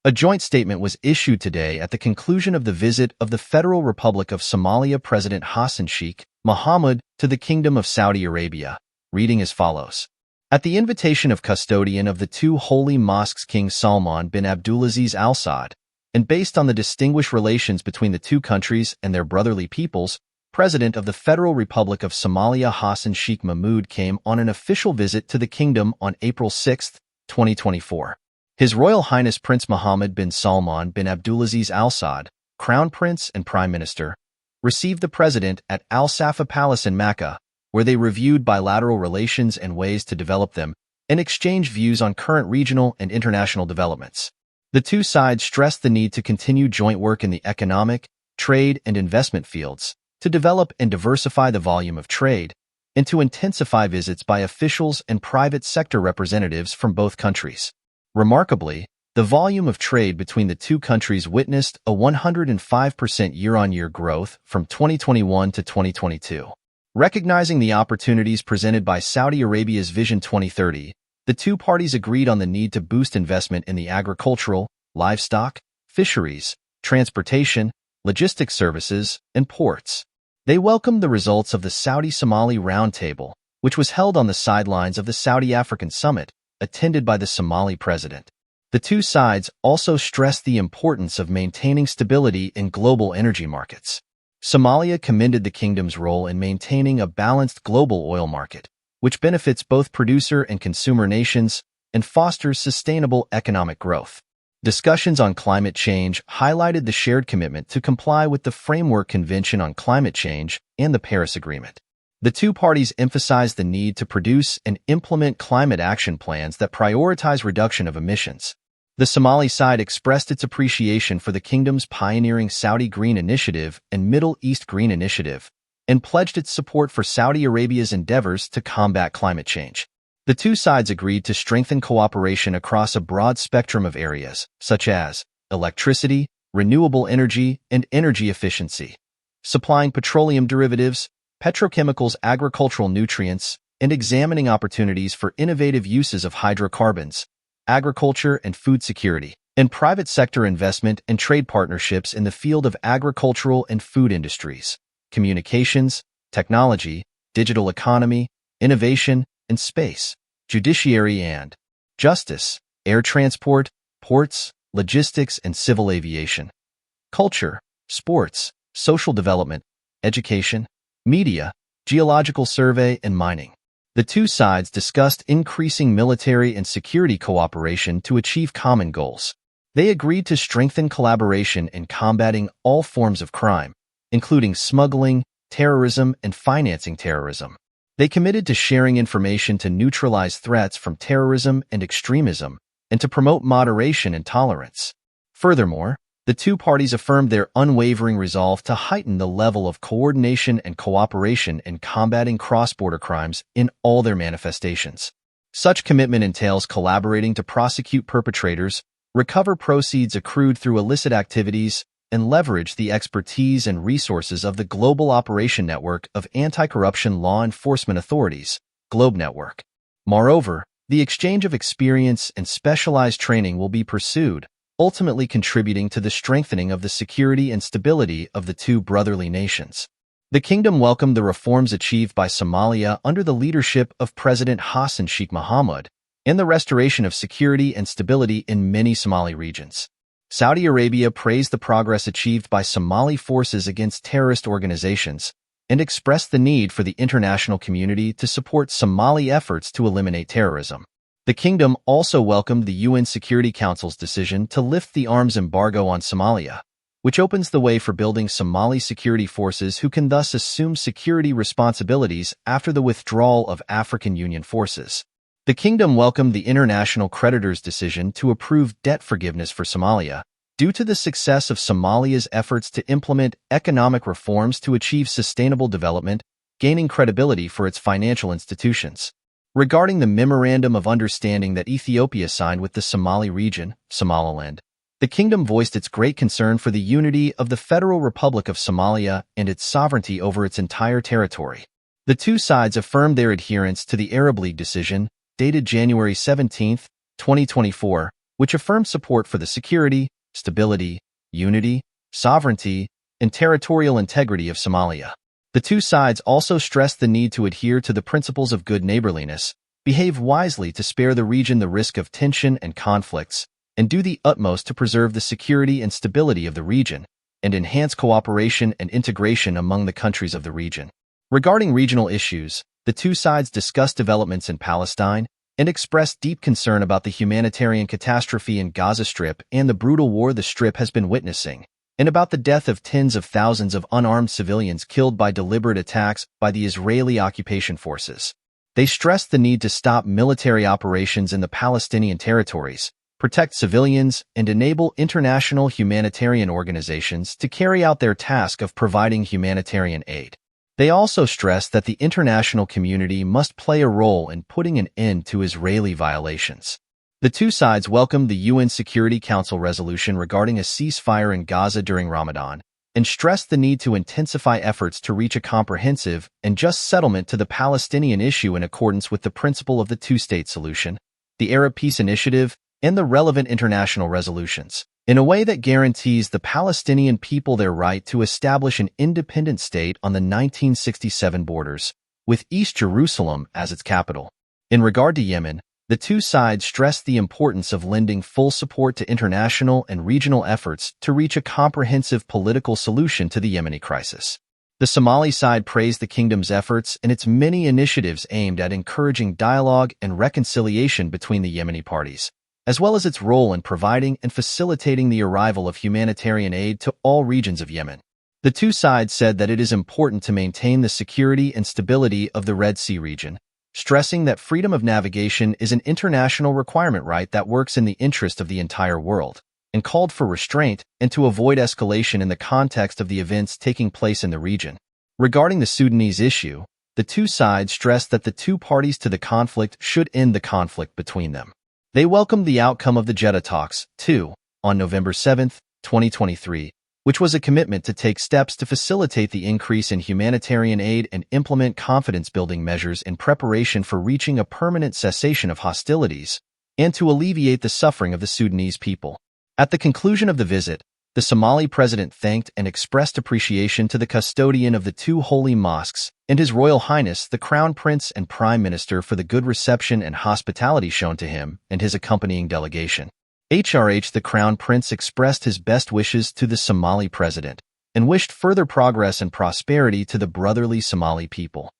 A joint statement was issued today at the conclusion of the visit of the Federal Republic of Somalia President Hassan Sheikh Mohamud to the Kingdom of Saudi Arabia, reading as follows. At the invitation of custodian of the two holy mosques King Salman bin Abdulaziz Al Saud, and based on the distinguished relations between the two countries and their brotherly peoples, President of the Federal Republic of Somalia Hassan Sheikh Mohamud came on an official visit to the kingdom on April 6, 2024. His Royal Highness Prince Mohammed bin Salman bin Abdulaziz Al Saud, Crown Prince and Prime Minister, received the President at Al Safa Palace in Mecca, where they reviewed bilateral relations and ways to develop them, and exchanged views on current regional and international developments. The two sides stressed the need to continue joint work in the economic, trade, and investment fields, to develop and diversify the volume of trade, and to intensify visits by officials and private sector representatives from both countries. Remarkably, the volume of trade between the two countries witnessed a 105% year-on-year growth from 2021 to 2022. Recognizing the opportunities presented by Saudi Arabia's Vision 2030, the two parties agreed on the need to boost investment in the agricultural, livestock, fisheries, transportation, logistics services, and ports. They welcomed the results of the Saudi-Somali Roundtable, which was held on the sidelines of the Saudi African Summit, attended by the Somali President. The two sides also stressed the importance of maintaining stability in global energy markets. Somalia commended the kingdom's role in maintaining a balanced global oil market, which benefits both producer and consumer nations and fosters sustainable economic growth. Discussions on climate change highlighted the shared commitment to comply with the Framework Convention on Climate Change and the Paris Agreement. The two parties emphasized the need to produce and implement climate action plans that prioritize reduction of emissions. The Somali side expressed its appreciation for the kingdom's pioneering Saudi Green Initiative and Middle East Green Initiative, and pledged its support for Saudi Arabia's endeavors to combat climate change. The two sides agreed to strengthen cooperation across a broad spectrum of areas, such as electricity, renewable energy, and energy efficiency, supplying petroleum derivatives, petrochemicals, agricultural nutrients, and examining opportunities for innovative uses of hydrocarbons, agriculture and food security, and private sector investment and trade partnerships in the field of agricultural and food industries, communications, technology, digital economy, innovation, and space, judiciary and justice, air transport, ports, logistics and civil aviation, culture, sports, social development, education, media, geological survey, and mining. The two sides discussed increasing military and security cooperation to achieve common goals. They agreed to strengthen collaboration in combating all forms of crime, including smuggling, terrorism, and financing terrorism. They committed to sharing information to neutralize threats from terrorism and extremism, and to promote moderation and tolerance. Furthermore, the two parties affirmed their unwavering resolve to heighten the level of coordination and cooperation in combating cross-border crimes in all their manifestations. Such commitment entails collaborating to prosecute perpetrators, recover proceeds accrued through illicit activities, and leverage the expertise and resources of the Global Operation Network of Anti-Corruption Law Enforcement Authorities, Globe Network. Moreover, the exchange of experience and specialized training will be pursued, ultimately contributing to the strengthening of the security and stability of the two brotherly nations. The kingdom welcomed the reforms achieved by Somalia under the leadership of President Hassan Sheikh Mohamud and the restoration of security and stability in many Somali regions. Saudi Arabia praised the progress achieved by Somali forces against terrorist organizations and expressed the need for the international community to support Somali efforts to eliminate terrorism. The kingdom also welcomed the UN Security Council's decision to lift the arms embargo on Somalia, which opens the way for building Somali security forces who can thus assume security responsibilities after the withdrawal of African Union forces. The kingdom welcomed the international creditors' decision to approve debt forgiveness for Somalia, due to the success of Somalia's efforts to implement economic reforms to achieve sustainable development, gaining credibility for its financial institutions. Regarding the Memorandum of Understanding that Ethiopia signed with the Somali region, Somaliland, the kingdom voiced its great concern for the unity of the Federal Republic of Somalia and its sovereignty over its entire territory. The two sides affirmed their adherence to the Arab League decision, dated January 17, 2024, which affirmed support for the security, stability, unity, sovereignty, and territorial integrity of Somalia. The two sides also stressed the need to adhere to the principles of good neighborliness, behave wisely to spare the region the risk of tension and conflicts, and do the utmost to preserve the security and stability of the region, and enhance cooperation and integration among the countries of the region. Regarding regional issues, the two sides discussed developments in Palestine and expressed deep concern about the humanitarian catastrophe in Gaza Strip and the brutal war the Strip has been witnessing, and about the death of tens of thousands of unarmed civilians killed by deliberate attacks by the Israeli occupation forces. They stressed the need to stop military operations in the Palestinian territories, protect civilians, and enable international humanitarian organizations to carry out their task of providing humanitarian aid. They also stressed that the international community must play a role in putting an end to Israeli violations. The two sides welcomed the UN Security Council resolution regarding a ceasefire in Gaza during Ramadan, and stressed the need to intensify efforts to reach a comprehensive and just settlement to the Palestinian issue in accordance with the principle of the two-state solution, the Arab Peace Initiative, and the relevant international resolutions, in a way that guarantees the Palestinian people their right to establish an independent state on the 1967 borders, with East Jerusalem as its capital. In regard to Yemen, the two sides stressed the importance of lending full support to international and regional efforts to reach a comprehensive political solution to the Yemeni crisis. The Somali side praised the kingdom's efforts and its many initiatives aimed at encouraging dialogue and reconciliation between the Yemeni parties, as well as its role in providing and facilitating the arrival of humanitarian aid to all regions of Yemen. The two sides said that it is important to maintain the security and stability of the Red Sea region, stressing that freedom of navigation is an international requirement right that works in the interest of the entire world, and called for restraint and to avoid escalation in the context of the events taking place in the region. Regarding the Sudanese issue, the two sides stressed that the two parties to the conflict should end the conflict between them. They welcomed the outcome of the Jeddah talks, too, on November 7, 2023, which was a commitment to take steps to facilitate the increase in humanitarian aid and implement confidence-building measures in preparation for reaching a permanent cessation of hostilities, and to alleviate the suffering of the Sudanese people. At the conclusion of the visit, the Somali president thanked and expressed appreciation to the custodian of the two holy mosques and His Royal Highness the Crown Prince and Prime Minister for the good reception and hospitality shown to him and his accompanying delegation. The Crown Prince expressed his best wishes to the Somali president and wished further progress and prosperity to the brotherly Somali people.